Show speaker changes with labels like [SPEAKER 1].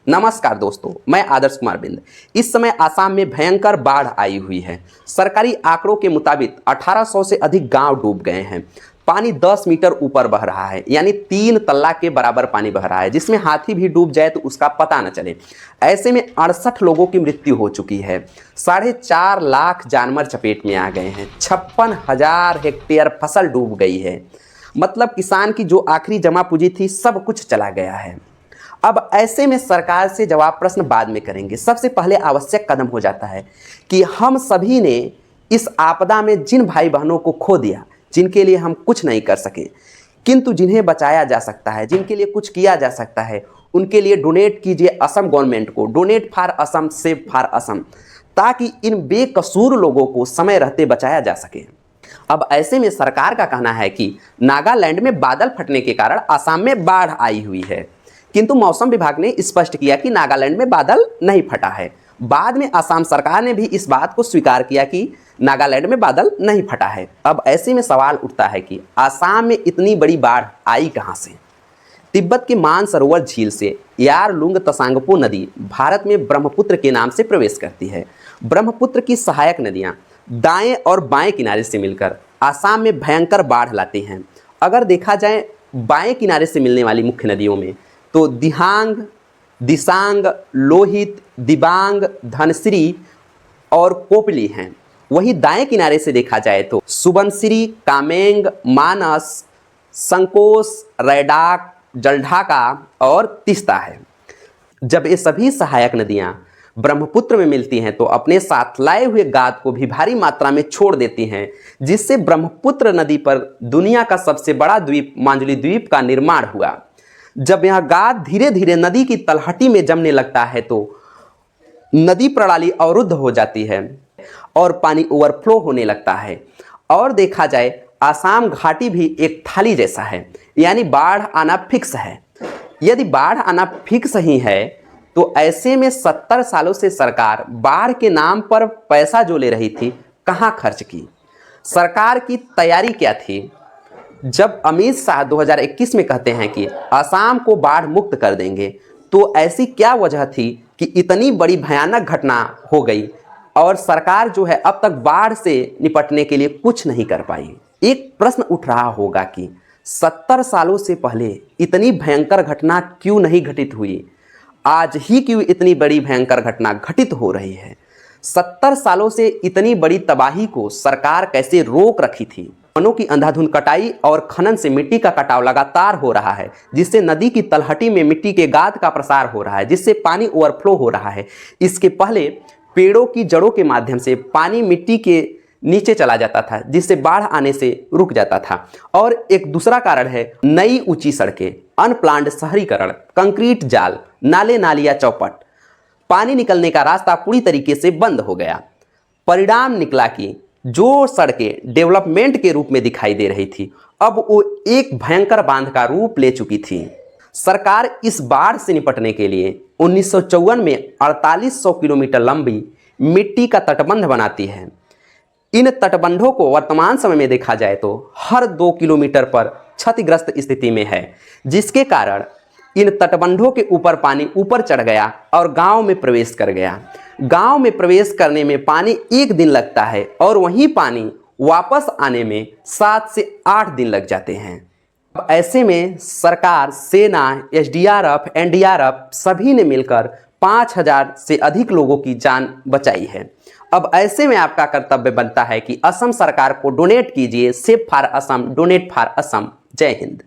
[SPEAKER 1] नमस्कार दोस्तों, मैं आदर्श कुमार बिंद। इस समय आसाम में भयंकर बाढ़ आई हुई है। सरकारी आंकड़ों के मुताबिक 1800 से अधिक गांव डूब गए हैं। पानी 10 मीटर ऊपर बह रहा है, यानी 3 तल्ला के बराबर पानी बह रहा है, जिसमें हाथी भी डूब जाए तो उसका पता न चले। ऐसे में 68 लोगों की मृत्यु हो चुकी है। 4.5 लाख जानवर चपेट में आ गए हैं। 56,000 हेक्टेयर फसल डूब गई है। मतलब किसान की जो आखिरी जमा पूंजी थी, सब कुछ चला गया है। अब ऐसे में सरकार से जवाब प्रश्न बाद में करेंगे। सबसे पहले आवश्यक कदम हो जाता है कि हम सभी ने इस आपदा में जिन भाई बहनों को खो दिया, जिनके लिए हम कुछ नहीं कर सके, किंतु जिन्हें बचाया जा सकता है, जिनके लिए कुछ किया जा सकता है, उनके लिए डोनेट कीजिए असम गवर्नमेंट को। Donate for Assam, save for Assam, ताकि इन बेकसूर लोगों को समय रहते बचाया जा सके। अब ऐसे में सरकार का कहना है कि नागालैंड में बादल फटने के कारण असम में बाढ़ आई हुई है, किंतु मौसम विभाग ने स्पष्ट किया कि नागालैंड में बादल नहीं फटा है। बाद में असम सरकार ने भी इस बात को स्वीकार किया कि नागालैंड में बादल नहीं फटा है। अब ऐसे में सवाल उठता है कि असम में इतनी बड़ी बाढ़ आई कहां से? तिब्बत के मानसरोवर झील से यारलुंग तसांगपो नदी भारत में ब्रह्मपुत्र के नाम से प्रवेश करती है। ब्रह्मपुत्र की सहायक नदियां दाएं और बाएं किनारे से मिलकर असम में भयंकर बाढ़ लाती हैं। अगर देखा जाए बाएं किनारे से मिलने वाली मुख्य नदियों में तो दिहांग, दिसांग, लोहित, दिबांग, धनसिरी और कोपली हैं। वहीं दाएं किनारे से देखा जाए तो सुबनसिरी, कामेंग, मानस, संकोस, रैडाक, जलढाका और तिस्ता है। जब ये सभी सहायक नदियां ब्रह्मपुत्र में मिलती हैं तो अपने साथ लाए हुए गाद को भी भारी मात्रा में छोड़ देती हैं, जिससे ब्रह्मपुत्र नदी पर दुनिया का सबसे बड़ा द्वीप मांजुली द्वीप का निर्माण हुआ। जब यह गाद धीरे धीरे नदी की तलहटी में जमने लगता है तो नदी प्रणाली अवरुद्ध हो जाती है और पानी ओवरफ्लो होने लगता है। और देखा जाए असम घाटी भी एक थाली जैसा है, यानी बाढ़ आना फिक्स है। यदि बाढ़ आना फिक्स ही है तो ऐसे में 70 सालों से सरकार बाढ़ के नाम पर पैसा जो ले रही थी, कहां खर्च की? सरकार की तैयारी क्या थी? जब अमित शाह 2021 में कहते हैं कि असम को बाढ़ मुक्त कर देंगे, तो ऐसी क्या वजह थी कि इतनी बड़ी भयानक घटना हो गई और सरकार जो है अब तक बाढ़ से निपटने के लिए कुछ नहीं कर पाई? एक प्रश्न उठ रहा होगा कि 70 सालों से पहले इतनी भयंकर घटना क्यों नहीं घटित हुई? आज ही क्यों इतनी बड़ी भयंकर घटना घटित हो रही है? 70 सालों से इतनी बड़ी तबाही को सरकार कैसे रोक रखी थी? वनों की अंधाधुंध कटाई और खनन से मिट्टी का कटाव लगातार हो रहा है, जिससे नदी की तलहटी में मिट्टी के गाद का प्रसार हो रहा है, जिससे पानी ओवरफ्लो हो रहा है। इसके पहले पेड़ों की जड़ों के माध्यम से पानी मिट्टी के नीचे चला जाता था, जिससे बाढ़ आने से रुक जाता था। और एक दूसरा कारण है नई ऊंची सड़कें, अनप्लान्ड शहरीकरण, कंक्रीट जाल, नाले नालियां चौपट। पानी निकलने का रास्ता पूरी तरीके से बंद हो गया। परिणाम निकला कि जो सड़कें डेवलपमेंट के रूप में दिखाई दे रही थी, अब वो एक भयंकर बांध का रूप ले चुकी थी। सरकार इस बाढ़ से निपटने के लिए 1954 में 4800 किलोमीटर लंबी मिट्टी का तटबंध बनाती है। इन तटबंधों को वर्तमान समय में देखा जाए तो हर 2 किलोमीटर पर क्षतिग्रस्त स्थिति में है, जिसके कारण इन तटबंधों के ऊपर पानी ऊपर चढ़ गया और गांव में प्रवेश कर गया। गांव में प्रवेश करने में पानी 1 दिन लगता है और वहीं पानी वापस आने में 7 से 8 दिन लग जाते हैं। अब ऐसे में सरकार, सेना, एसडीआरएफ, एनडीआरएफ सभी ने मिलकर 5000 से अधिक लोगों की जान बचाई है। अब ऐसे में आपका कर्तव्य बनता है कि असम सरकार को डोनेट कीजिए। Save for Assam, donate for Assam. जय हिंद।